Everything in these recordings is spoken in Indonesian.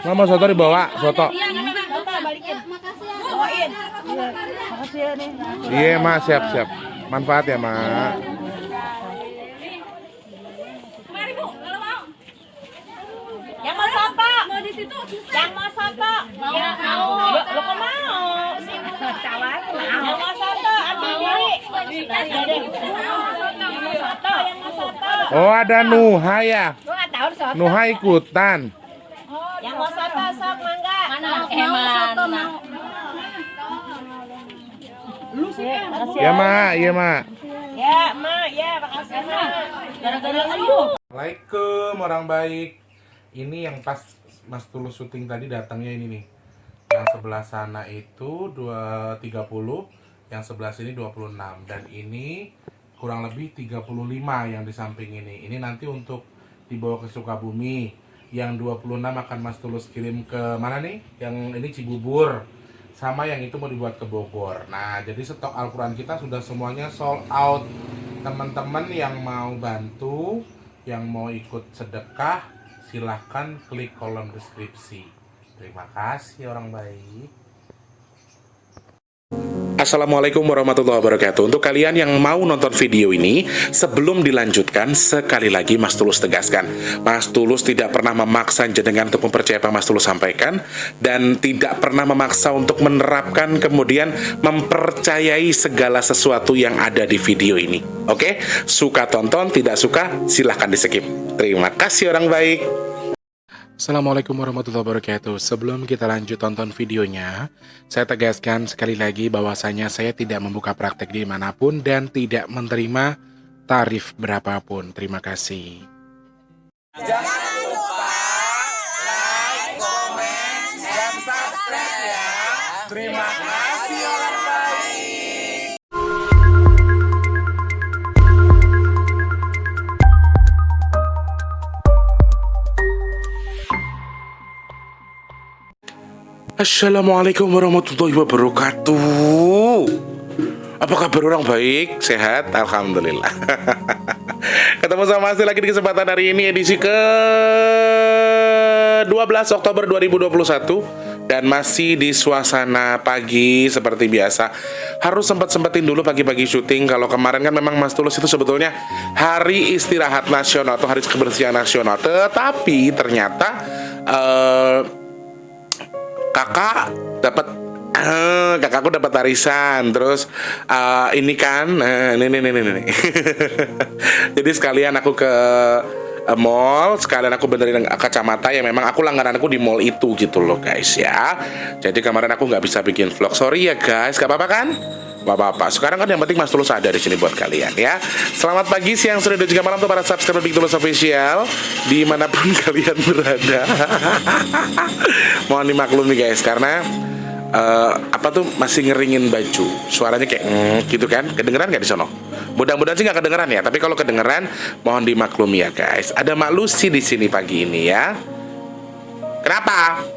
Mama soto dibawa, soto. Makasih ya nih. Iya, Mak, siap-siap. Manfaat ya, Mak. Mari Bu, kalau mau. Yang mau soto? Mau di situ susah. Yang mau soto? Ya mau. Lo kok mau? Cawan. Yang mau soto ambil diri. Soto, yang mau soto. Oh, ada Nuha ya. Lu nggak tahu soto? Nuha ikutan. Yang mau soto sok mangga. Mana? Mana? Ya, Mak, iya, Mak. Ya, Ma, ya, makasih, Ma. Gara-gara lu. Assalamualaikum orang baik. Ini yang pas Mas Tulus syuting tadi datangnya ini nih. Yang sebelah sana itu 230, yang sebelah sini 26 dan ini kurang lebih 35 yang di samping ini. Ini nanti untuk dibawa ke Sukabumi. Yang 26 akan Mas Tulus kirim ke mana nih? Yang ini Cibubur. Sama yang itu mau dibuat ke Bogor. Nah, jadi stok Al-Quran kita sudah semuanya sold out. Teman-teman yang mau bantu, yang mau ikut sedekah, silahkan klik kolom deskripsi. Terima kasih orang baik. Assalamualaikum warahmatullahi wabarakatuh. Untuk kalian yang mau nonton video ini, sebelum dilanjutkan, sekali lagi Mas Tulus tegaskan, Mas Tulus tidak pernah memaksa jenengan untuk mempercayai apa Mas Tulus sampaikan, dan tidak pernah memaksa untuk menerapkan kemudian mempercayai segala sesuatu yang ada di video ini. Oke? Suka tonton, tidak suka silahkan di skip. Terima kasih orang baik. Assalamualaikum warahmatullahi wabarakatuh. Sebelum kita lanjut tonton videonya, saya tegaskan sekali lagi bahwasanya saya tidak membuka praktek dimanapun dan tidak menerima tarif berapapun. Terima kasih. Jangan lupa like, komen, dan subscribe ya. Terima kasih orang baik. Assalamualaikum warahmatullahi wabarakatuh. Apa kabar orang baik? Sehat? Alhamdulillah. Ketemu sama Mas lagi di kesempatan hari ini, edisi ke 12 Oktober 2021. Dan masih di suasana pagi seperti biasa. Harus sempetin dulu pagi-pagi syuting. Kalau kemarin kan memang Mas Tulus itu sebetulnya hari istirahat nasional atau hari kebersihan nasional. Tetapi ternyata kakakku dapat arisan, terus ini kan ini. Jadi sekalian aku ke mall, sekalian aku benerin kacamata yang memang aku langgananku di mall itu gitu loh guys ya. Jadi kemarin aku nggak bisa bikin vlog, sorry ya guys, gak apa-apa kan? Gak apa-apa. Sekarang kan yang penting Mas Tulus ada di sini buat kalian ya. Selamat pagi, siang, sore, dan juga malam tuh para subscriber Big Tulus Official dimanapun kalian berada. Mohon dimaklumi guys, karena apa tuh masih ngeringin baju, suaranya kayak gitu kan, kedengeran nggak di sono? Mudah-mudahan sih nggak kedengeran ya, tapi kalau kedengeran mohon dimaklumi ya guys. Ada Mak Lucy di sini pagi ini ya. Kenapa?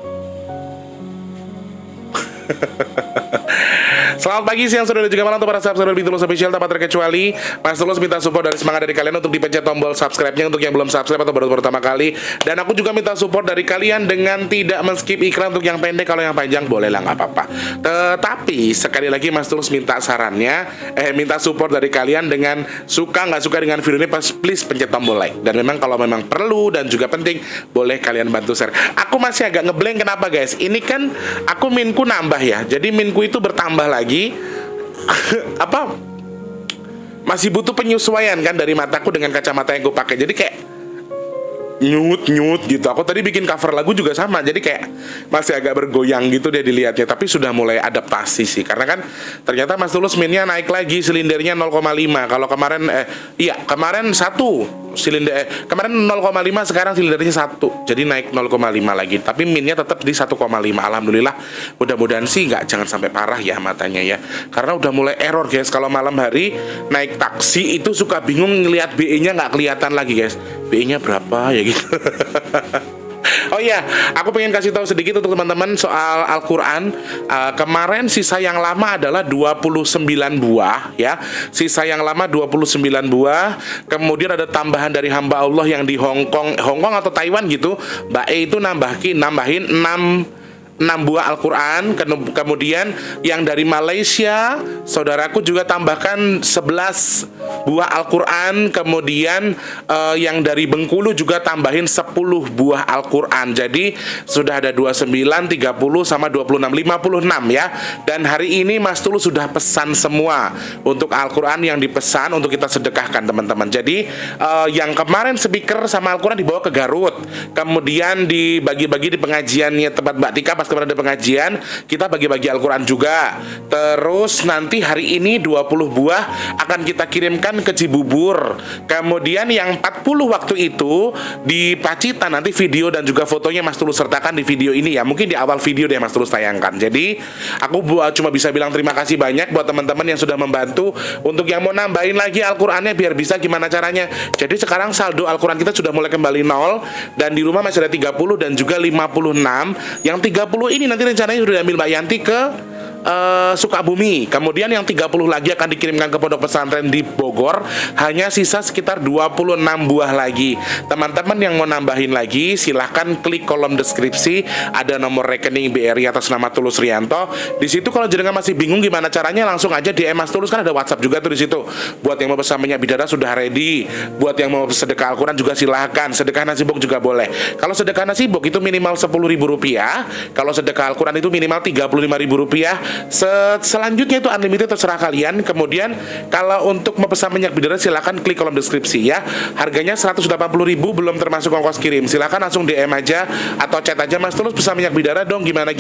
Selamat pagi, siang, sore, dan juga malam untuk para subscriber Big Tulus Official. Tanpa terkecuali Mas Tulus minta support dari semangat dari kalian untuk dipencet tombol subscribe-nya untuk yang belum subscribe atau baru pertama kali. Dan aku juga minta support dari kalian dengan tidak men-skip iklan untuk yang pendek. Kalau yang panjang boleh lah, nggak apa-apa. Tetapi sekali lagi Mas Tulus minta sarannya, minta support dari kalian dengan suka nggak suka dengan video ini, please pencet tombol like. Dan memang kalau memang perlu dan juga penting, boleh kalian bantu share. Aku masih agak ngeblank, kenapa guys? Ini kan aku minku nambah ya, jadi minku itu bertambah lagi. Apa masih butuh penyesuaian kan dari mataku dengan kacamata yang gue pakai, jadi kayak nyut gitu. Aku tadi bikin cover lagu juga sama, jadi kayak masih agak bergoyang gitu deh dilihatnya, tapi sudah mulai adaptasi sih, karena kan ternyata Mas Tulus minnya naik lagi, silindernya 0,5. Kalau kemarin kemarin 1 silinder, kemarin 0,5, sekarang silindernya 1, jadi naik 0,5 lagi, tapi minnya tetap di 1,5. Alhamdulillah, mudah-mudahan sih jangan sampai parah ya matanya ya, karena udah mulai error guys. Kalau malam hari naik taksi itu suka bingung ngelihat BE nya nggak kelihatan lagi guys, BE nya berapa ya gitu. Oh Oh iya, aku pengen kasih tahu sedikit untuk teman-teman soal Al-Quran. Kemarin sisa yang lama adalah 29 buah ya. Sisa yang lama 29 buah. Kemudian ada tambahan dari hamba Allah yang di Hong Kong atau Taiwan gitu. Mbak E itu nambahin 6 buah Al-Quran. Kemudian yang dari Malaysia, saudaraku juga tambahkan 11 buah Al-Quran. Kemudian yang dari Bengkulu juga tambahin 10 buah Al-Quran. Jadi sudah ada 29, 30 sama 26, 56 ya. Dan hari ini Mas Tulus sudah pesan semua untuk Al-Quran yang dipesan untuk kita sedekahkan teman-teman. Jadi yang kemarin speaker sama Al-Quran dibawa ke Garut. Kemudian dibagi-bagi di pengajiannya tempat Mbak Tika pas kemarin ada pengajian, kita bagi-bagi Al-Quran juga. Terus nanti hari ini 20 buah akan kita kirimkan ke Cibubur. Kemudian yang 40 waktu itu di Pacitan, nanti video dan juga fotonya Mas Tulus sertakan di video ini ya. Mungkin di awal video deh Mas Tulus tayangkan. Jadi aku cuma bisa bilang terima kasih banyak buat teman-teman yang sudah membantu. Untuk yang mau nambahin lagi Al-Qurannya biar bisa gimana caranya. Jadi sekarang saldo Al-Quran kita sudah mulai kembali 0. Dan di rumah masih ada 30 dan juga 56. Yang 30 ini nanti rencananya sudah diambil Mbak Yanti ke Sukabumi. Kemudian yang 30 lagi akan dikirimkan ke pondok pesantren di Bogor. Hanya sisa sekitar 26 buah lagi. Teman-teman yang mau nambahin lagi silahkan klik kolom deskripsi, ada nomor rekening BRI atas nama Tulus Rianto. Di situ kalau jenengan masih bingung gimana caranya, langsung aja DM Mas Tulus, kan ada WhatsApp juga tuh di situ. Buat yang mau pesan minyak bidara sudah ready. Buat yang mau sedekah Al-Quran juga silahkan. Sedekah nasi bok juga boleh. Kalau sedekah nasi bok itu minimal Rp10.000. Kalau sedekah Al-Quran itu minimal Rp35.000. Selanjutnya itu unlimited, terserah kalian. Kemudian kalau untuk memesan minyak bidara silakan klik kolom deskripsi ya. Harganya Rp180.000 belum termasuk ongkos kirim. Silakan langsung DM aja atau chat aja, Mas Tulus pesan minyak bidara dong, gimana.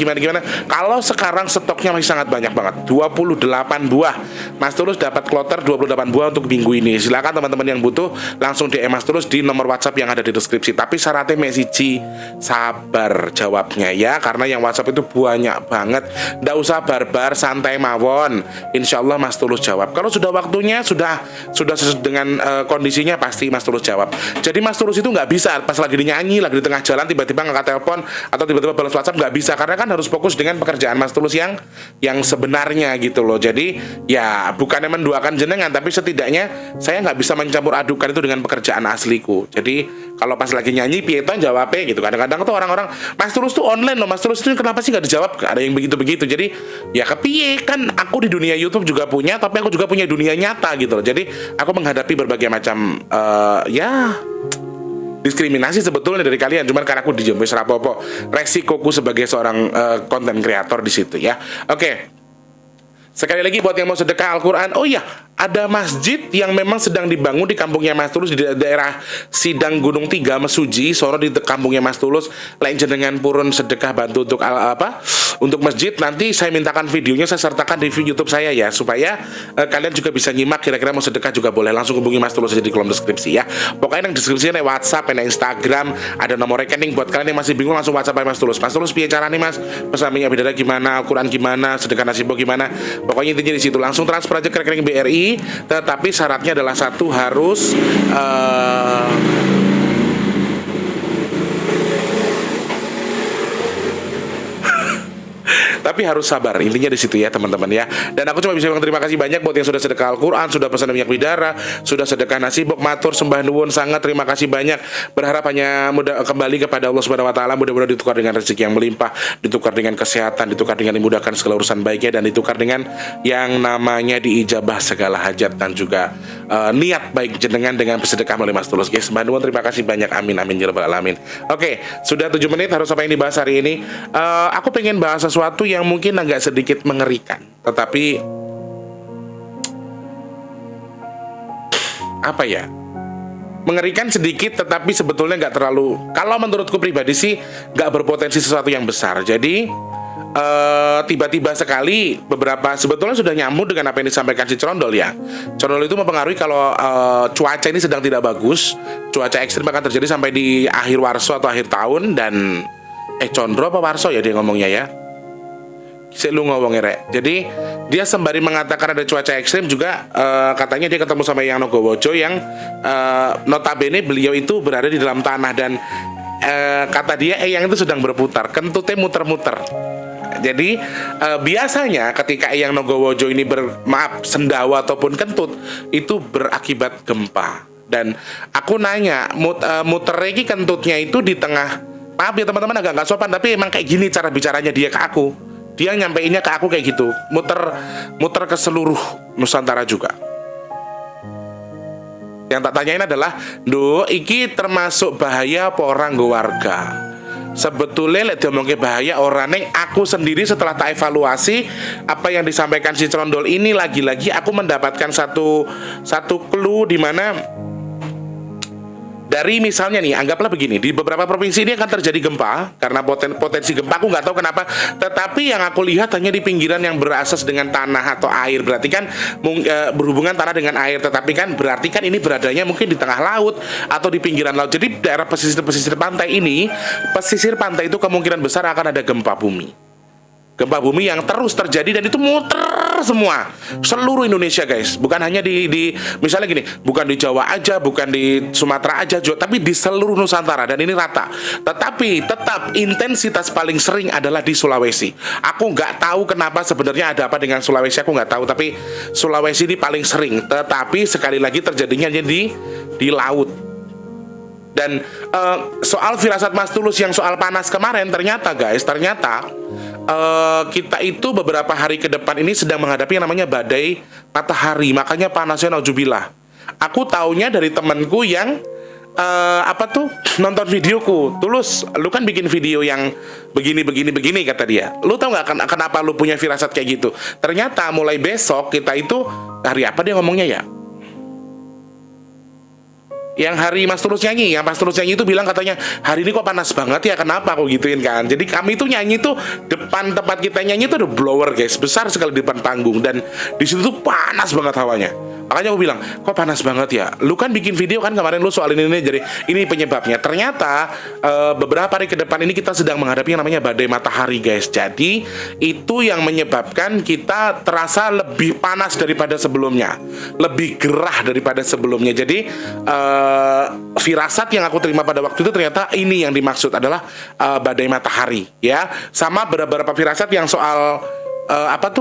Kalau sekarang stoknya masih sangat banyak banget, 28 buah. Mas Tulus dapat kloter 28 buah untuk minggu ini. Silakan teman-teman yang butuh langsung DM Mas Tulus di nomor WhatsApp yang ada di deskripsi. Tapi syaratnya mesiji sabar jawabnya ya, karena yang WhatsApp itu banyak banget. Nggak usah barbar, santai mawon. Insya Allah Mas Tulus jawab. Kalau sudah waktunya, sudah sesuai dengan kondisinya, pasti Mas Tulus jawab. Jadi Mas Tulus itu nggak bisa pas lagi nyanyi, lagi di tengah jalan tiba-tiba ngangkat telepon atau tiba-tiba balas WhatsApp, nggak bisa, karena kan harus fokus dengan pekerjaan Mas Tulus yang sebenarnya gitu loh. Jadi ya bukannya menduakan jenengan, tapi setidaknya saya nggak bisa mencampur adukan itu dengan pekerjaan asliku. Jadi kalau pas lagi nyanyi pieton jawabnya gitu. Kadang-kadang tuh orang-orang, Mas Tulus tuh online loh, Mas Tulus itu kenapa sih nggak dijawab? Ada yang begitu-begitu. Jadi ya kepiye, kan aku di dunia YouTube juga punya, tapi aku juga punya dunia nyata gitu loh. Jadi aku menghadapi berbagai macam diskriminasi sebetulnya dari kalian. Cuman karena aku dijemput serapopo, resikoku sebagai seorang konten kreator di situ ya. Oke. Sekali lagi buat yang mau sedekah Al-Quran, oh iya, ada masjid yang memang sedang dibangun di kampungnya Mas Tulus di daerah Sidang Gunung 3 Mesuji, sono di kampungnya Mas Tulus. Lain jenengan purun sedekah bantu untuk untuk masjid, nanti saya mintakan videonya, saya sertakan di YouTube saya ya, supaya kalian juga bisa nyimak. Kira-kira mau sedekah juga boleh, langsung hubungi Mas Tulus aja di kolom deskripsi ya. Pokoknya yang deskripsinya WhatsApp, Instagram, ada nomor rekening. Buat kalian yang masih bingung langsung WhatsApp aja Mas Tulus. Mas Tulus piye caranya Mas? Pesan minyak bidara gimana, Al-Quran gimana, sedekah nasi bok gimana? Pokoknya intinya di situ, langsung transfer aja ke rekening BRI. Tetapi syaratnya adalah satu, harus tapi harus sabar, intinya di situ ya teman-teman ya. Dan aku cuma bisa bilang terima kasih banyak buat yang sudah sedekah Al-Quran, sudah pesan minyak bidara, sudah sedekah nasi bok, matur sembah nuwun, sangat terima kasih banyak. Berharap hanya kembali kepada Allah Subhanahu wa taala, mudah-mudahan ditukar dengan rezeki yang melimpah, ditukar dengan kesehatan, ditukar dengan dimudahkan segala urusan baiknya, dan ditukar dengan yang namanya diijabah segala hajat, dan juga niat baik jenengan dengan bersedekah melalui Mas Tulus. Guys, sembah nuwun, terima kasih banyak, amin amin ya rabbal alamin. Oke, sudah 7 menit, harus apa yang dibahas hari ini. Aku pengen bahas sesuatu yang mungkin agak sedikit mengerikan, tetapi apa ya, mengerikan sedikit, tetapi sebetulnya nggak terlalu, kalau menurutku pribadi sih nggak berpotensi sesuatu yang besar. Jadi tiba-tiba sekali beberapa, sebetulnya sudah nyambung dengan apa yang disampaikan si Crondol ya. Crondol itu mempengaruhi kalau cuaca ini sedang tidak bagus, cuaca ekstrim akan terjadi sampai di akhir warso atau akhir tahun. Dan Condro apa warso ya dia ngomongnya ya, saya lu ngomongnya rek. Jadi dia sembari mengatakan ada cuaca ekstrim juga, katanya dia ketemu sama Yang Nogowojo yang notabene beliau itu berada di dalam tanah, dan kata dia eyang itu sedang berputar, kentutnya muter-muter. Jadi biasanya ketika eyang Nogowojo ini sendawa ataupun kentut itu berakibat gempa. Dan aku nanya, muternya ini kentutnya itu di tengah, maaf ya teman-teman agak nggak sopan, tapi emang kayak gini cara bicaranya dia ke aku. Dia nyampeinnya ke aku kayak gitu, muter ke seluruh Nusantara juga. Yang tak tanyain adalah, "Duh, iki termasuk bahaya apa orang nggo warga?" Sebetulnya lek diomongke bahaya orang neng aku sendiri setelah tak evaluasi apa yang disampaikan si Trondol ini, lagi-lagi aku mendapatkan satu clue di mana dari misalnya nih, anggaplah begini, di beberapa provinsi ini akan terjadi gempa karena potensi gempa, aku nggak tahu kenapa, tetapi yang aku lihat hanya di pinggiran yang berasas dengan tanah atau air, berarti kan berhubungan tanah dengan air, tetapi kan berarti kan ini beradanya mungkin di tengah laut atau di pinggiran laut. Jadi daerah pesisir pantai ini, pesisir pantai itu kemungkinan besar akan ada gempa bumi. Gempa bumi yang terus terjadi dan itu muter semua seluruh Indonesia guys, bukan hanya di misalnya gini, bukan di Jawa aja, bukan di Sumatera aja, tapi di seluruh Nusantara, dan ini rata. Tetapi tetap intensitas paling sering adalah di Sulawesi. Aku nggak tahu kenapa sebenarnya ada apa dengan Sulawesi, aku nggak tahu, tapi Sulawesi ini paling sering. Tetapi sekali lagi terjadinya di laut. Dan soal firasat Mas Tulus yang soal panas kemarin, ternyata kita itu beberapa hari ke depan ini sedang menghadapi yang namanya badai matahari, makanya panasnya nauzubillah. Aku taunya dari temanku yang nonton videoku, "Tulus, lu kan bikin video yang begini kata dia. Lu tahu nggak kenapa lu punya firasat kayak gitu?" Ternyata mulai besok kita itu, hari apa dia ngomongnya ya? Yang hari Mas Tulus nyanyi, yang Mas Tulus nyanyi itu bilang katanya, "Hari ini kok panas banget ya, kenapa?" Aku gituin kan. Jadi kami itu nyanyi tuh depan tempat kita nyanyi itu ada blower guys, besar sekali di depan panggung, dan di situ tuh panas banget hawanya. Makanya aku bilang, "Kok panas banget ya? Lu kan bikin video kan kemarin lu soal ini, jadi ini penyebabnya." Ternyata beberapa hari ke depan ini kita sedang menghadapi yang namanya badai matahari guys. Jadi itu yang menyebabkan kita terasa lebih panas daripada sebelumnya, lebih gerah daripada sebelumnya. Jadi firasat yang aku terima pada waktu itu ternyata ini yang dimaksud adalah badai matahari ya. Sama beberapa firasat yang soal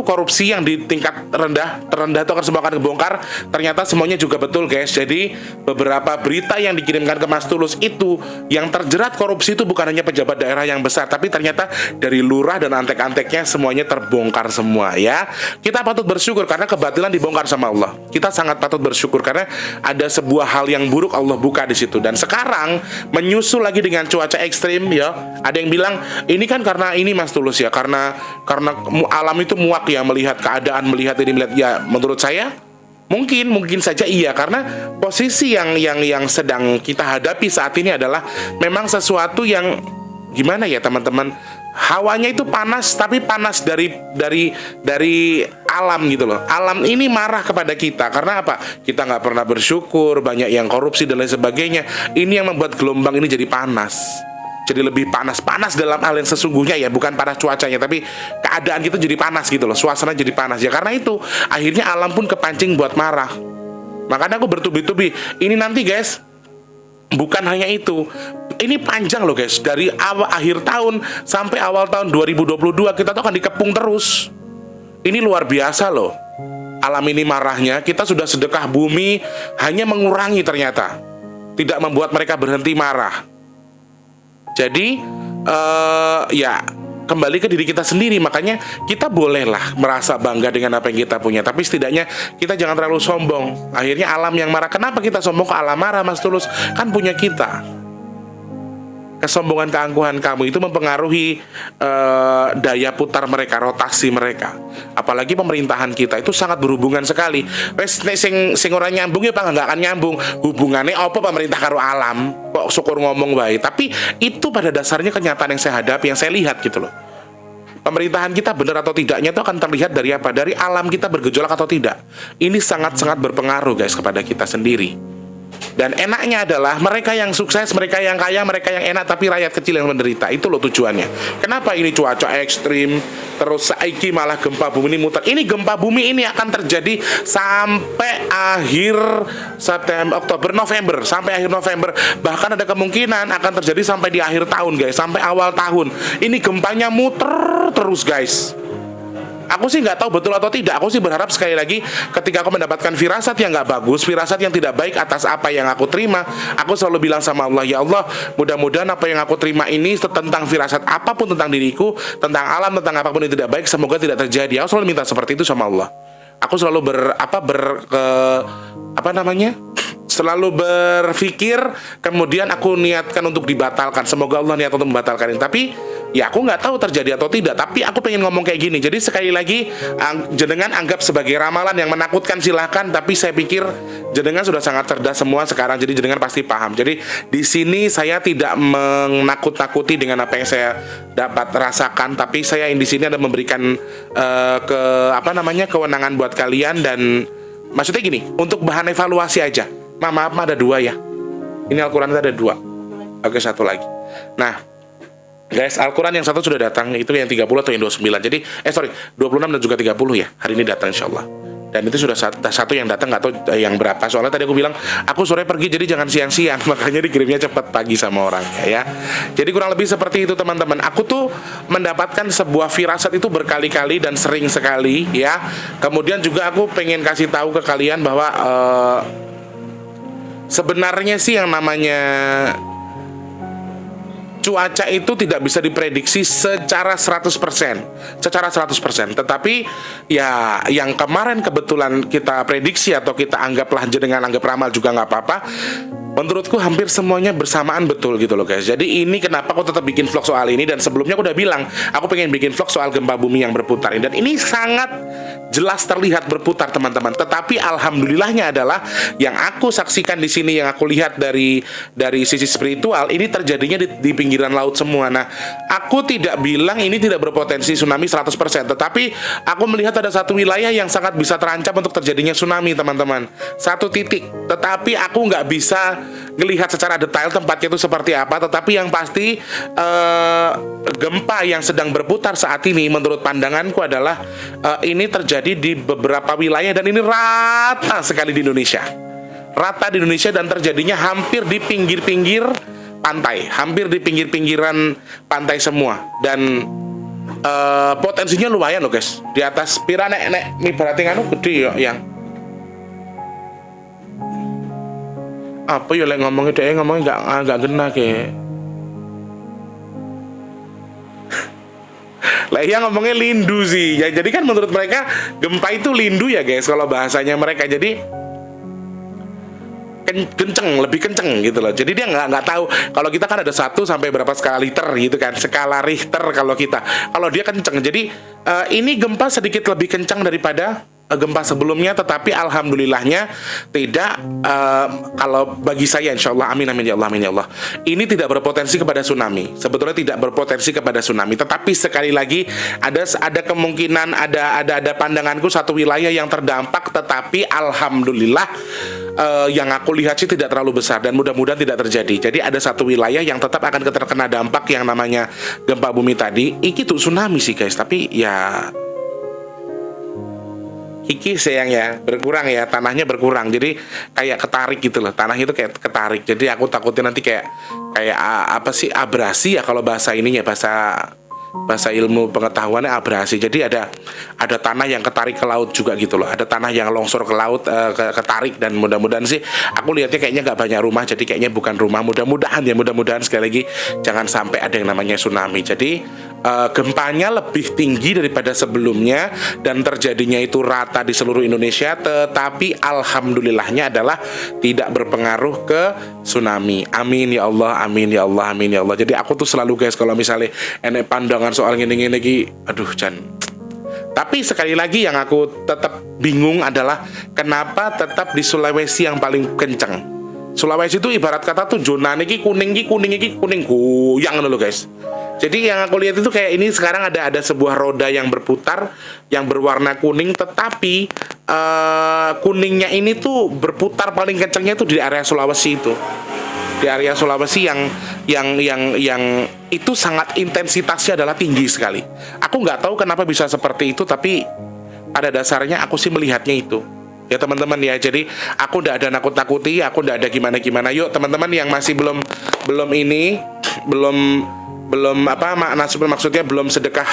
korupsi yang di tingkat terendah itu akan semua akan kebongkar, ternyata semuanya juga betul guys. Jadi beberapa berita yang dikirimkan ke Mas Tulus itu yang terjerat korupsi itu bukan hanya pejabat daerah yang besar, tapi ternyata dari lurah dan antek-anteknya semuanya terbongkar semua ya. Kita patut bersyukur karena kebatilan dibongkar sama Allah. Kita sangat patut bersyukur karena ada sebuah hal yang buruk Allah buka di situ. Dan sekarang menyusul lagi dengan cuaca ekstrim ya. Ada yang bilang ini kan karena ini Mas Tulus ya, karena alam itu muak ya melihat keadaan, melihat ini, melihat ya. Menurut saya mungkin saja iya, karena posisi yang sedang kita hadapi saat ini adalah memang sesuatu yang gimana ya teman-teman, hawanya itu panas, tapi panas dari alam gitu loh. Alam ini marah kepada kita karena apa? Kita nggak pernah bersyukur, banyak yang korupsi dan lain sebagainya. Ini yang membuat gelombang ini jadi panas. Jadi lebih panas dalam hal yang sesungguhnya ya, bukan panas cuacanya, tapi keadaan kita jadi panas gitu loh, suasana jadi panas ya. Karena itu akhirnya alam pun kepancing buat marah. Makanya aku bertubi-tubi, ini nanti guys bukan hanya itu, ini panjang loh guys, dari akhir tahun sampai awal tahun 2022 kita tuh akan dikepung terus. Ini luar biasa loh. Alam ini marahnya, kita sudah sedekah bumi hanya mengurangi, ternyata tidak membuat mereka berhenti marah. Jadi ya kembali ke diri kita sendiri. Makanya kita bolehlah merasa bangga dengan apa yang kita punya, tapi setidaknya kita jangan terlalu sombong. Akhirnya alam yang marah. Kenapa kita sombong ke alam marah Mas Tulus? Kan punya kita. Kesombongan, keangkuhan kamu itu mempengaruhi daya putar mereka, rotasi mereka. Apalagi pemerintahan kita itu sangat berhubungan sekali. Wes sing ora nyambung ya nggak akan nyambung. Hubungannya apa pemerintah karo alam? Kok syukur ngomong baik. Tapi itu pada dasarnya kenyataan yang saya hadapi, yang saya lihat gitu loh. Pemerintahan kita benar atau tidaknya itu akan terlihat dari apa? Dari alam kita bergejolak atau tidak. Ini sangat-sangat berpengaruh guys kepada kita sendiri. Dan enaknya adalah mereka yang sukses, mereka yang kaya, mereka yang enak, tapi rakyat kecil yang menderita. Itu loh tujuannya. Kenapa ini cuaca ekstrim, terus saiki malah gempa bumi ini muter. Ini gempa bumi ini akan terjadi sampai akhir September, Oktober, November, sampai akhir November. Bahkan ada kemungkinan akan terjadi sampai di akhir tahun, guys, sampai awal tahun. Ini gempanya muter terus, guys. Aku sih nggak tahu betul atau tidak. Aku sih berharap sekali lagi ketika aku mendapatkan firasat yang nggak bagus, firasat yang tidak baik atas apa yang aku terima, aku selalu bilang sama Allah, ya Allah, mudah-mudahan apa yang aku terima ini tentang firasat apapun tentang diriku, tentang alam, tentang apapun yang tidak baik, semoga tidak terjadi. Aku selalu minta seperti itu sama Allah. Aku selalu selalu berpikir, kemudian aku niatkan untuk dibatalkan. Semoga Allah niat untuk membatalkan ini. Tapi ya aku nggak tahu terjadi atau tidak. Tapi aku pengen ngomong kayak gini. Jadi sekali lagi, jenengan anggap sebagai ramalan yang menakutkan, silahkan. Tapi saya pikir jenengan sudah sangat cerdas semua sekarang. Jadi jenengan pasti paham. Jadi di sini saya tidak menakut-nakuti dengan apa yang saya dapat rasakan. Tapi saya di sini ada memberikan kewenangan buat kalian. Dan maksudnya gini, untuk bahan evaluasi aja. Maaf, ada 2 ya. Ini Al-Quran ada 2. Oke, 1 lagi. Nah, guys, Al-Quran yang 1 sudah datang. Itu yang 30 atau yang 29. Jadi, 26 dan juga 30 ya. Hari ini datang insya Allah. Dan itu sudah satu yang datang, nggak tahu yang berapa. Soalnya tadi aku bilang, aku sore pergi jadi jangan siang-siang. Makanya dikirimnya cepat pagi sama orangnya ya. Jadi kurang lebih seperti itu teman-teman. Aku tuh mendapatkan sebuah firasat itu berkali-kali dan sering sekali ya. Kemudian juga aku pengen kasih tahu ke kalian bahwa sebenarnya sih yang namanya cuaca itu tidak bisa diprediksi secara 100%. Tetapi ya yang kemarin kebetulan kita prediksi atau kita anggaplah jenengan anggap ramal juga nggak apa-apa. Menurutku hampir semuanya bersamaan betul gitu loh guys. Jadi ini kenapa aku tetap bikin vlog soal ini. Dan sebelumnya aku udah bilang aku pengen bikin vlog soal gempa bumi yang berputar. Dan ini sangat jelas terlihat berputar teman-teman. Tetapi alhamdulillahnya adalah yang aku saksikan di sini, yang aku lihat dari sisi spiritual, ini terjadinya di pinggiran laut semua. Nah, aku tidak bilang ini tidak berpotensi tsunami 100%. Tetapi aku melihat ada satu wilayah yang sangat bisa terancam untuk terjadinya tsunami teman-teman. Satu titik. Tetapi aku nggak bisa ngelihat secara detail tempatnya itu seperti apa. Tetapi yang pasti gempa yang sedang berputar saat ini menurut pandanganku adalah ini terjadi di beberapa wilayah. Dan ini rata sekali di Indonesia. Rata di Indonesia dan terjadinya hampir di pinggir-pinggir pantai. Hampir di pinggir-pinggiran pantai semua. Dan potensinya lumayan loh guys. Di atas pira nek berarti nganu gede ya yang apa ya lek ngomongnya dia ngomongnya nggak gena kayak lah ya ngomongnya lindu sih ya. Jadi kan menurut mereka gempa itu lindu ya guys kalau bahasanya mereka. Jadi kenceng, lebih kenceng gitu loh. Jadi dia nggak tahu. Kalau kita kan ada 1 sampai berapa skala liter gitu kan, skala Richter kalau kita. Kalau dia kenceng. Jadi ini gempa sedikit lebih kencang daripada gempa sebelumnya, tetapi alhamdulillahnya tidak kalau bagi saya insya Allah, amin ya Allah, ini tidak berpotensi kepada tsunami. Sebetulnya tidak berpotensi kepada tsunami, tetapi sekali lagi ada kemungkinan, ada pandanganku satu wilayah yang terdampak, tetapi alhamdulillah yang aku lihat sih tidak terlalu besar dan mudah-mudahan tidak terjadi. Jadi ada satu wilayah yang tetap akan terkena dampak yang namanya gempa bumi tadi. Iki tuh tsunami sih guys, tapi ya iki sayang ya, berkurang ya, tanahnya berkurang. Jadi kayak ketarik gitu loh, tanahnya itu kayak ketarik. Jadi aku takutnya nanti kayak apa sih, abrasi ya kalau bahasa ininya, bahasa ilmu pengetahuannya abrasi. Jadi ada tanah yang ketarik ke laut juga gitu loh. Ada tanah yang longsor ke laut, ketarik. Dan mudah-mudahan sih aku lihatnya kayaknya nggak banyak rumah. Jadi kayaknya bukan rumah. Mudah-mudahan sekali lagi jangan sampai ada yang namanya tsunami. Jadi gempanya lebih tinggi daripada sebelumnya dan terjadinya itu rata di seluruh Indonesia, tetapi alhamdulillahnya adalah tidak berpengaruh ke tsunami. Amin ya Allah, amin ya Allah, amin ya Allah. Jadi aku tuh selalu guys kalau misalnya enek pandangan soal gini lagi, aduh Chan. Tapi sekali lagi yang aku tetap bingung adalah kenapa tetap di Sulawesi yang paling kencang. Sulawesi itu ibarat kata tuh zona ini kuning goyang loh guys. Jadi yang aku lihat itu kayak ini sekarang ada sebuah roda yang berputar yang berwarna kuning, tetapi kuningnya ini tuh berputar paling kencangnya itu di area Sulawesi itu. Di area Sulawesi yang itu sangat intensitasnya adalah tinggi sekali. Aku nggak tahu kenapa bisa seperti itu, tapi pada dasarnya aku sih melihatnya itu. Ya teman-teman ya, jadi aku nggak ada nakut-nakuti, aku nggak ada gimana-gimana. Yuk teman-teman yang masih belum maksudnya belum sedekah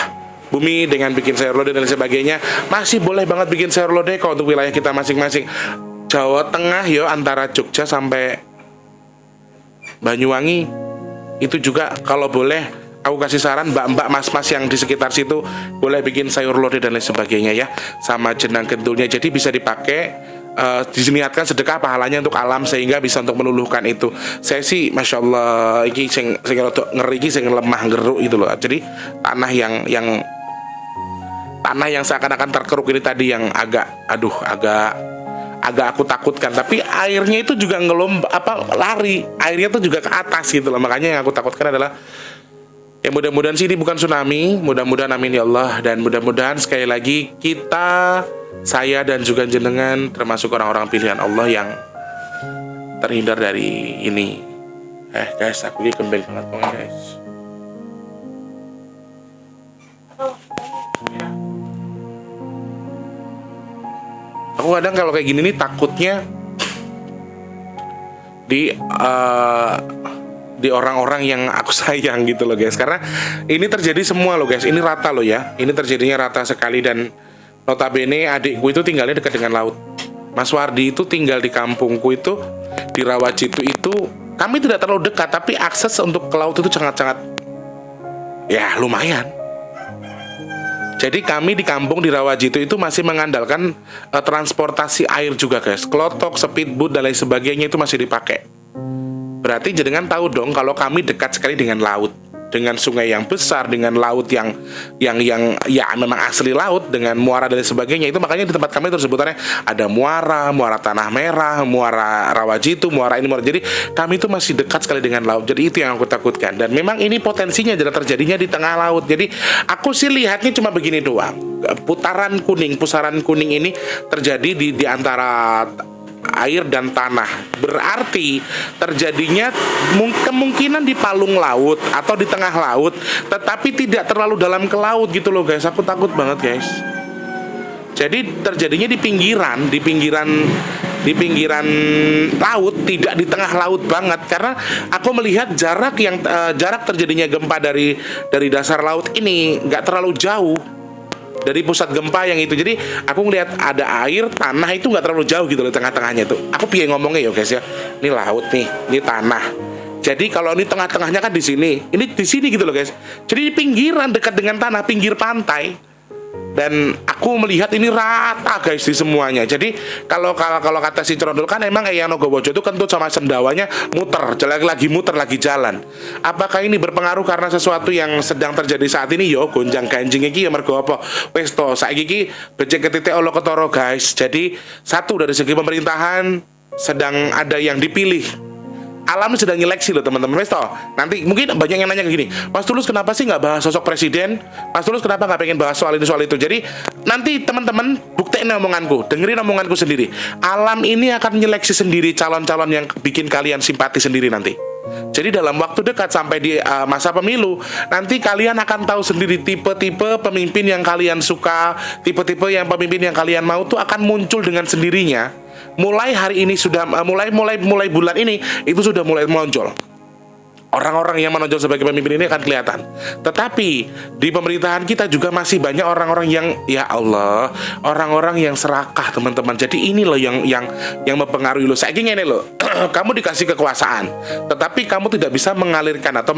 bumi dengan bikin sayur lodeh dan sebagainya, masih boleh banget bikin sayur lodeh kok untuk wilayah kita masing-masing. Jawa Tengah yo, antara Jogja sampai Banyuwangi itu juga kalau boleh aku kasih saran mbak-mbak mas-mas yang di sekitar situ boleh bikin sayur lodeh dan lain sebagainya ya, sama jenang gentulnya, jadi bisa dipakai disiniatkan sedekah pahalanya untuk alam sehingga bisa untuk meluluhkan itu. Saya sih masya Allah iki sing ngeri iki sing lemah geruk itu loh. Jadi tanah yang seakan-akan terkeruk ini tadi yang agak aku takutkan, tapi airnya itu juga lari, airnya itu juga ke atas gitu loh. Makanya yang aku takutkan adalah ya mudah-mudahan sih ini bukan tsunami, mudah-mudahan amin ya Allah, dan mudah-mudahan sekali lagi saya dan juga jenengan termasuk orang-orang pilihan Allah yang terhindar dari ini. Guys, aku ini kembali banget guys. Aku kadang kalau kayak gini nih takutnya di orang-orang yang aku sayang gitu loh guys, karena ini terjadi semua loh guys, ini rata loh ya, ini terjadinya rata sekali. Dan notabene adikku itu tinggalnya dekat dengan laut. Mas Wardi itu tinggal di kampungku itu di Rawajitu itu, kami tidak terlalu dekat tapi akses untuk ke laut itu sangat-sangat ya lumayan. Jadi kami di kampung di Rawajitu itu masih mengandalkan transportasi air juga guys, klotok, speedboat dan lain sebagainya itu masih dipakai. Berarti jenengan tahu dong kalau kami dekat sekali dengan laut, dengan sungai yang besar, dengan laut yang ya memang asli laut, dengan muara dan lain sebagainya. Itu makanya di tempat kami itu sebutannya ada muara Tanah Merah, muara Rawajitu, muara ini, muara. Jadi kami itu masih dekat sekali dengan laut. Jadi itu yang aku takutkan. Dan memang ini potensinya adalah terjadinya di tengah laut. Jadi aku sih lihatnya cuma begini doang. Pusaran kuning ini terjadi di antara air dan tanah. Berarti terjadinya kemungkinan di palung laut atau di tengah laut, tetapi tidak terlalu dalam ke laut gitu loh guys. Aku takut banget guys. Jadi terjadinya di pinggiran laut, tidak di tengah laut banget, karena aku melihat jarak terjadinya gempa dari dasar laut ini nggak terlalu jauh dari pusat gempa yang itu. Jadi aku ngelihat ada air, tanah itu nggak terlalu jauh gitu loh, tengah-tengahnya tuh. Aku piye ngomongnya ya guys ya. Ini laut nih, ini tanah. Jadi kalau ini tengah-tengahnya kan di sini, ini di sini gitu loh guys. Jadi di pinggiran dekat dengan tanah, pinggir pantai. Dan aku melihat ini rata guys di semuanya. Jadi kalau kata si Cerondol kan emang Eyang Nogowojo itu kentut sama sendawanya muter lagi jalan. Apakah ini berpengaruh karena sesuatu yang sedang terjadi saat ini? Yo gonjang ganjing iki ya mergo apa? Wis to saiki iki becek ketitik olo ketara guys. Jadi satu dari segi pemerintahan sedang ada yang dipilih. Alam sedang nyeleksi loh teman-teman. Wes toh. Nanti mungkin banyak yang nanya gini, Mas Tulus kenapa sih nggak bahas sosok presiden? Mas Tulus kenapa nggak pengen bahas soal ini soal itu? Jadi nanti teman-teman buktiin omonganku, dengerin omonganku sendiri. Alam ini akan nyeleksi sendiri calon-calon yang bikin kalian simpati sendiri nanti. Jadi dalam waktu dekat sampai di masa pemilu, nanti kalian akan tahu sendiri tipe-tipe pemimpin yang kalian suka, tipe-tipe yang pemimpin yang kalian mau tuh akan muncul dengan sendirinya. Mulai hari ini sudah mulai bulan ini itu sudah mulai menonjol. Orang-orang yang menonjol sebagai pemimpin ini akan kelihatan. Tetapi di pemerintahan kita juga masih banyak orang-orang yang ya Allah, orang-orang yang serakah teman-teman. Jadi ini loh yang mempengaruhi lo. Saya ingin ini loh, kamu dikasih kekuasaan, tetapi kamu tidak bisa mengalirkan atau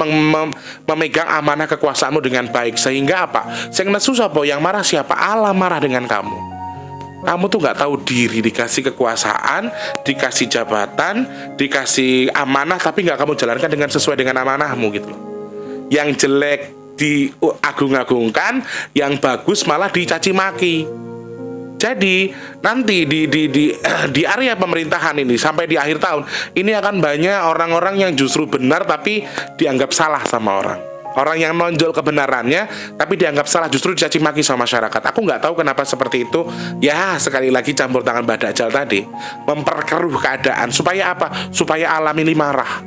memegang amanah kekuasaanmu dengan baik. Sehingga apa? Sing nesu sapa, yang marah siapa? Allah marah dengan kamu. Kamu tuh nggak tahu diri, dikasih kekuasaan, dikasih jabatan, dikasih amanah, tapi nggak kamu jalankan dengan sesuai dengan amanahmu gitu loh. Yang jelek diagung-agungkan, yang bagus malah dicaci maki. Jadi nanti di area pemerintahan ini sampai di akhir tahun ini akan banyak orang-orang yang justru benar tapi dianggap salah sama orang. Orang yang nonjol kebenarannya tapi dianggap salah, justru dicaci maki sama masyarakat. Aku nggak tahu kenapa seperti itu. Ya sekali lagi campur tangan Mbah Dajjal tadi, memperkeruh keadaan. Supaya apa? Supaya alam ini marah.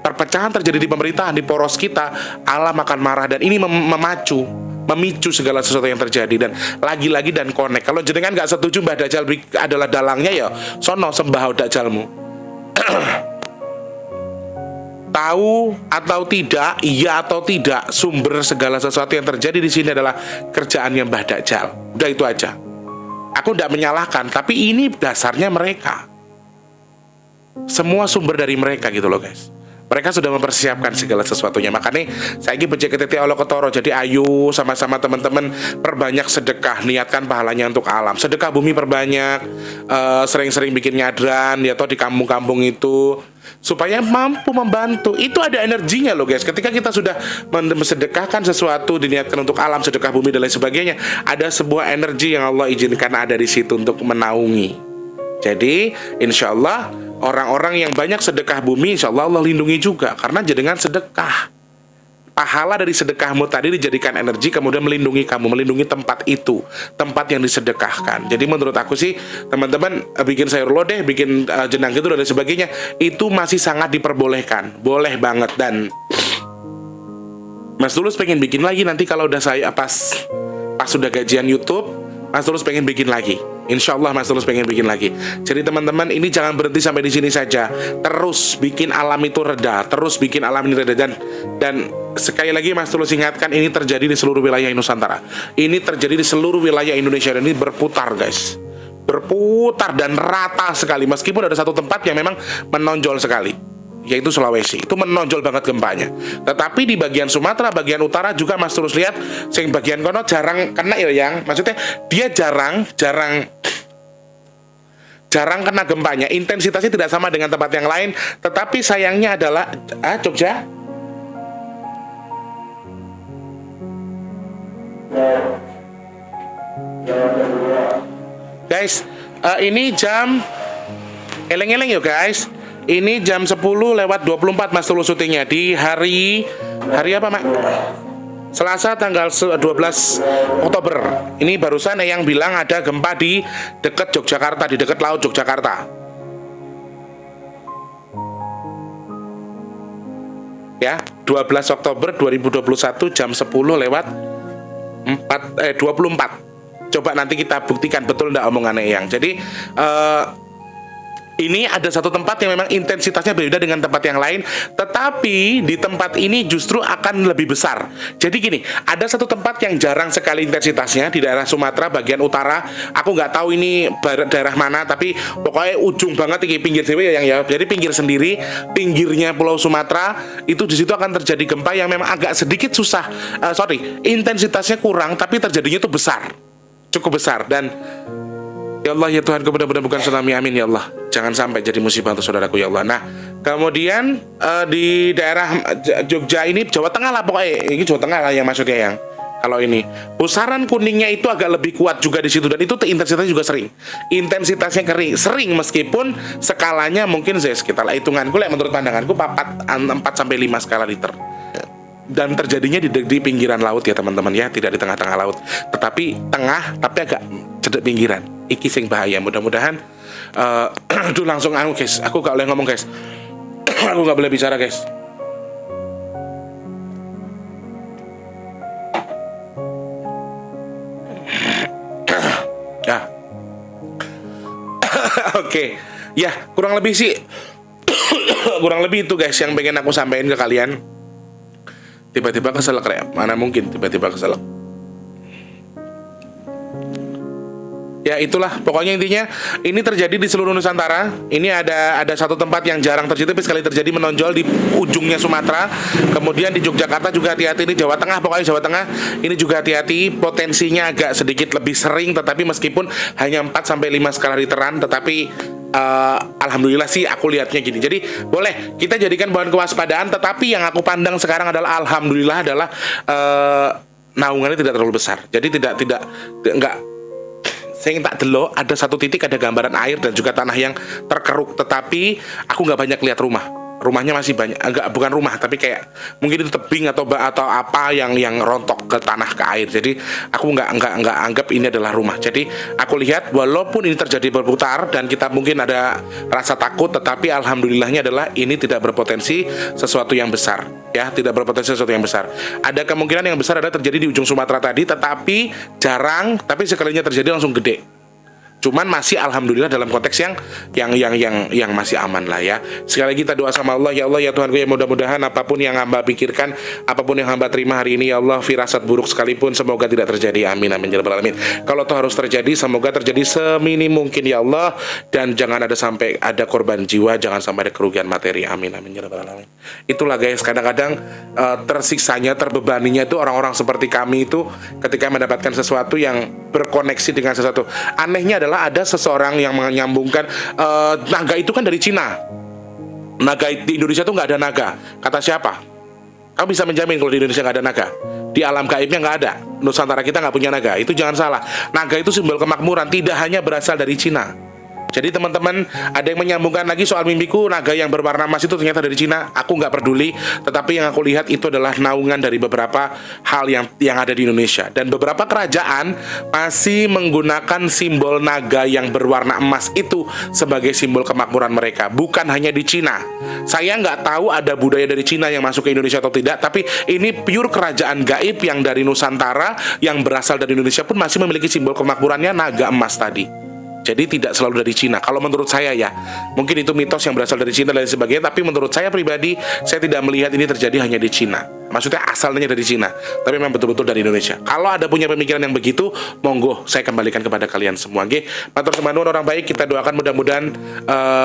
Perpecahan terjadi di pemerintahan, di poros kita, alam akan marah. Dan ini memicu segala sesuatu yang terjadi. Dan lagi-lagi dan connect. Kalau jenengan nggak setuju Mbah Dajjal adalah dalangnya, ya sono sembah Dajjalmu. Tahu atau tidak, iya atau tidak, sumber segala sesuatu yang terjadi di sini adalah kerjaannya Mbah Dajjal. Udah itu aja. Aku tidak menyalahkan, tapi ini dasarnya mereka. Semua sumber dari mereka gitu loh guys. Mereka sudah mempersiapkan segala sesuatunya. Makanya saya ingin BJKTT Allah Ketoro. Jadi ayo sama-sama teman-teman perbanyak sedekah, niatkan pahalanya untuk alam. Sedekah bumi perbanyak, sering-sering bikin nyadran ya toh di kampung-kampung itu, supaya mampu membantu. Itu ada energinya loh guys. Ketika kita sudah mensedekahkan sesuatu, diniatkan untuk alam, sedekah bumi dan lain sebagainya, ada sebuah energi yang Allah izinkan ada di situ untuk menaungi. Jadi insya Allah orang-orang yang banyak sedekah bumi, insya Allah Allah lindungi juga. Karena jenengan sedekah, pahala dari sedekahmu tadi dijadikan energi, kemudian melindungi kamu, melindungi tempat itu, tempat yang disedekahkan. Jadi menurut aku sih teman-teman, bikin sayur lodeh, bikin jenang gitu dan sebagainya, itu masih sangat diperbolehkan, boleh banget. Dan Mas Tulus pengen bikin lagi nanti kalau udah saya pas sudah gajian YouTube, Mas Tulus pengen bikin lagi. Insya Allah Mas Tulus pengen bikin lagi. Jadi teman-teman, ini jangan berhenti sampai di sini saja. Terus bikin alam itu reda, terus bikin alam ini reda. Dan sekali lagi Mas Tulus ingatkan, ini terjadi di seluruh wilayah Nusantara. Ini terjadi di seluruh wilayah Indonesia, dan ini berputar guys. Berputar dan rata sekali. Meskipun ada satu tempat yang memang menonjol sekali, yaitu Sulawesi. Itu menonjol banget gempanya. Tetapi di bagian Sumatera, bagian utara juga Mas Tulus lihat, sing bagian kono jarang kena ya yang. Maksudnya dia jarang kena gempanya. Intensitasnya tidak sama dengan tempat yang lain. Tetapi sayangnya adalah Jogja. Guys, ini jam eleng-eleng yuk guys. Ini jam 10:24 Mas Tulus syutingnya di hari apa Mak? Selasa tanggal 12 Oktober. Ini barusan yang bilang ada gempa di dekat Yogyakarta, di dekat laut Yogyakarta. Ya, 12 Oktober 2021 jam 10:24. Coba nanti kita buktikan betul enggak omongannya yang. Jadi ini ada satu tempat yang memang intensitasnya berbeda dengan tempat yang lain, tetapi di tempat ini justru akan lebih besar. Jadi gini, ada satu tempat yang jarang sekali intensitasnya di daerah Sumatera bagian utara. Aku nggak tahu ini daerah mana, tapi pokoknya ujung banget di pinggir dewe ya yang ya. Jadi pinggir sendiri, pinggirnya Pulau Sumatera itu di situ akan terjadi gempa yang memang agak sedikit susah. Intensitasnya kurang, tapi terjadinya itu besar, cukup besar. Dan ya Allah ya Tuhan, mudah-mudahan bukan tsunami, amin ya Allah. Jangan sampai jadi musibah untuk saudaraku ya Allah. Nah, kemudian di daerah Jogja ini, Jawa Tengah lah pokoknya. Ini Jawa Tengah lah yang maksudnya yang. Kalau ini pusaran kuningnya itu agak lebih kuat juga di situ, dan itu intensitasnya juga sering. Intensitasnya sering meskipun skalanya mungkin sekitar hitunganku menurut pandanganku 4 sampai 5 skala liter. Dan terjadinya di pinggiran laut ya teman-teman ya, tidak di tengah-tengah laut, tetapi tengah, tapi agak cedek pinggiran. Iki sing bahaya. Mudah-mudahan aduh langsung guys, aku gak boleh ngomong guys. Aku gak boleh bicara guys. Ya. Oke. Ya, kurang lebih sih kurang lebih itu guys yang pengen aku sampaikan ke kalian. Tiba-tiba keselak ya, mana mungkin tiba-tiba keselak. Ya itulah pokoknya intinya, ini terjadi di seluruh Nusantara. Ini ada satu tempat yang jarang terjadi, tapi sekali terjadi menonjol di ujungnya Sumatera. Kemudian di Yogyakarta juga hati-hati, ini Jawa Tengah, pokoknya Jawa Tengah ini juga hati-hati. Potensinya agak sedikit lebih sering, tetapi meskipun hanya 4 sampai 5 skala literan, tetapi alhamdulillah sih aku lihatnya gini. Jadi boleh kita jadikan bahan kewaspadaan, tetapi yang aku pandang sekarang adalah alhamdulillah adalah naungannya tidak terlalu besar. Jadi enggak. Saya tak delok, ada satu titik ada gambaran air dan juga tanah yang terkeruk, tetapi aku nggak banyak lihat rumah rumahnya masih banyak, bukan rumah tapi kayak mungkin itu tebing atau apa yang rontok ke tanah, ke air. Jadi aku nggak anggap ini adalah rumah. Jadi aku lihat walaupun ini terjadi berputar dan kita mungkin ada rasa takut, tetapi alhamdulillahnya adalah ini tidak berpotensi sesuatu yang besar, ya, tidak berpotensi sesuatu yang besar. Ada kemungkinan yang besar adalah terjadi di ujung Sumatera tadi, tetapi jarang, tapi sekalinya terjadi langsung gede. Cuman masih alhamdulillah dalam konteks yang masih aman lah ya. Sekali lagi kita doa sama Allah, ya Allah ya Tuhanku, ya mudah-mudahan apapun yang hamba pikirkan, apapun yang hamba terima hari ini, ya Allah, firasat buruk sekalipun semoga tidak terjadi, amin amin ya rabbal alamin. Kalau toh harus terjadi, semoga terjadi seminim mungkin ya Allah, dan jangan ada sampai ada korban jiwa, jangan sampai ada kerugian materi, amin amin ya rabbal alamin. Itulah guys, kadang-kadang tersiksanya, terbebaninya itu orang-orang seperti kami itu ketika mendapatkan sesuatu yang berkoneksi dengan sesuatu. Anehnya adalah ada seseorang yang menyambungkan naga itu kan dari Cina. Naga di Indonesia tuh nggak ada naga. Kata siapa? Kamu bisa menjamin kalau di Indonesia nggak ada naga? Di alam gaibnya nggak ada. Nusantara kita nggak punya naga. Itu jangan salah. Naga itu simbol kemakmuran, tidak hanya berasal dari Cina. Jadi teman-teman, ada yang menyambungkan lagi soal mimpiku, naga yang berwarna emas itu ternyata dari Cina. Aku nggak peduli, tetapi yang aku lihat itu adalah naungan dari beberapa hal yang ada di Indonesia. Dan beberapa kerajaan masih menggunakan simbol naga yang berwarna emas itu sebagai simbol kemakmuran mereka. Bukan hanya di Cina. Saya nggak tahu ada budaya dari Cina yang masuk ke Indonesia atau tidak, tapi ini pure kerajaan gaib yang dari Nusantara, yang berasal dari Indonesia pun masih memiliki simbol kemakmurannya naga emas tadi. Jadi tidak selalu dari Cina. Kalau menurut saya ya, mungkin itu mitos yang berasal dari Cina dan sebagainya. Tapi menurut saya pribadi, saya tidak melihat ini terjadi hanya di Cina. Maksudnya asalnya dari Cina, tapi memang betul-betul dari Indonesia. Kalau ada punya pemikiran yang begitu, monggo saya kembalikan kepada kalian semua. Oke, matur nuwun orang baik, kita doakan mudah-mudahan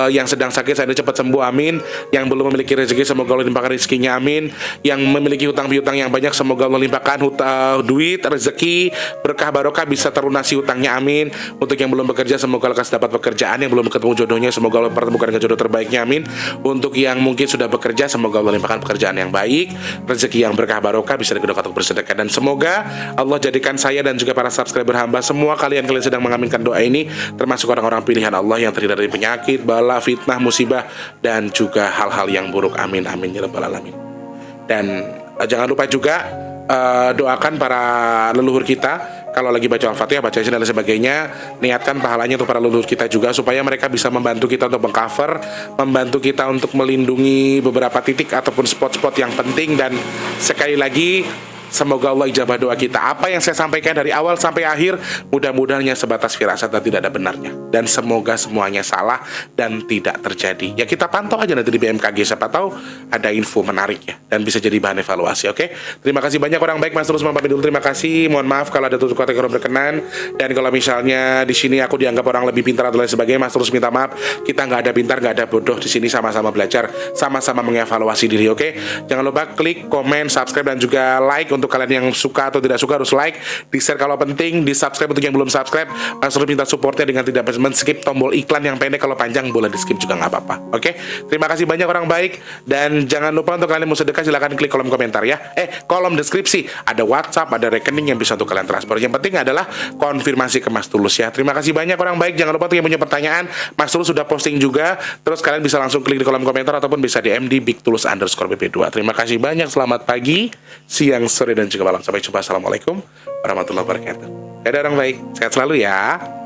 yang sedang sakit saya cepat sembuh, amin. Yang belum memiliki rezeki semoga Allah limpahkan rezekinya, amin. Yang memiliki hutang-piutang yang banyak semoga Allah limpahkan duit, rezeki, berkah barokah bisa terlunasi hutangnya, amin. Untuk yang belum bekerja semoga lekas dapat pekerjaan, yang belum ketemu jodohnya semoga Allah pertemukan dengan jodoh terbaiknya, amin. Untuk yang mungkin sudah bekerja semoga Allah limpahkan pekerjaan yang baik, rezeki yang berkah barokah, bisa digunakan untuk bersedekah. Dan semoga Allah jadikan saya dan juga para subscriber hamba semua, kalian sedang mengaminkan doa ini, termasuk orang-orang pilihan Allah yang terhindar dari penyakit, bala, fitnah, musibah, dan juga hal-hal yang buruk, amin amin ya rabbal alamin. Dan jangan lupa juga doakan para leluhur kita. Kalau lagi baca Al-Fatihah, baca Yasin dan sebagainya, niatkan pahalanya untuk para leluhur kita juga, supaya mereka bisa membantu kita untuk mengcover, membantu kita untuk melindungi beberapa titik ataupun spot-spot yang penting. Dan sekali lagi, semoga Allah ijabah doa kita. Apa yang saya sampaikan dari awal sampai akhir, mudah-mudahannya sebatas firasat dan tidak ada benarnya. Dan semoga semuanya salah dan tidak terjadi. Ya kita pantau aja nanti di BMKG, siapa tahu ada info menarik ya, dan bisa jadi bahan evaluasi. Oke, terima kasih banyak orang baik. Mas Tulus pamit dulu, terima kasih. Mohon maaf kalau ada tutur kata kurang berkenan. Dan kalau misalnya di sini aku dianggap orang lebih pintar atau lain sebagainya, Mas Tulus minta maaf. Kita nggak ada pintar, nggak ada bodoh di sini, sama-sama belajar, sama-sama mengevaluasi diri. Oke, jangan lupa klik, komen, subscribe, dan juga like. Untuk kalian yang suka atau tidak suka harus like, di share kalau penting, di subscribe untuk yang belum subscribe. Mas Tulus minta supportnya dengan tidak men-skip tombol iklan yang pendek, kalau panjang boleh di skip juga nggak apa-apa. Oke, terima kasih banyak orang baik. Dan jangan lupa untuk kalian mau sedekah silahkan klik kolom komentar ya, kolom deskripsi, ada WhatsApp, ada rekening yang bisa untuk kalian transfer. Yang penting adalah konfirmasi ke Mas Tulus ya. Terima kasih banyak orang baik. Jangan lupa untuk yang punya pertanyaan, Mas Tulus sudah posting juga, terus kalian bisa langsung klik di kolom komentar ataupun bisa DM di BigTulus_BP2. Terima kasih banyak, selamat pagi, siang, sore, dan juga malam. Sampai jumpa. Assalamualaikum warahmatullahi wabarakatuh. Dadah orang baik, sehat selalu ya.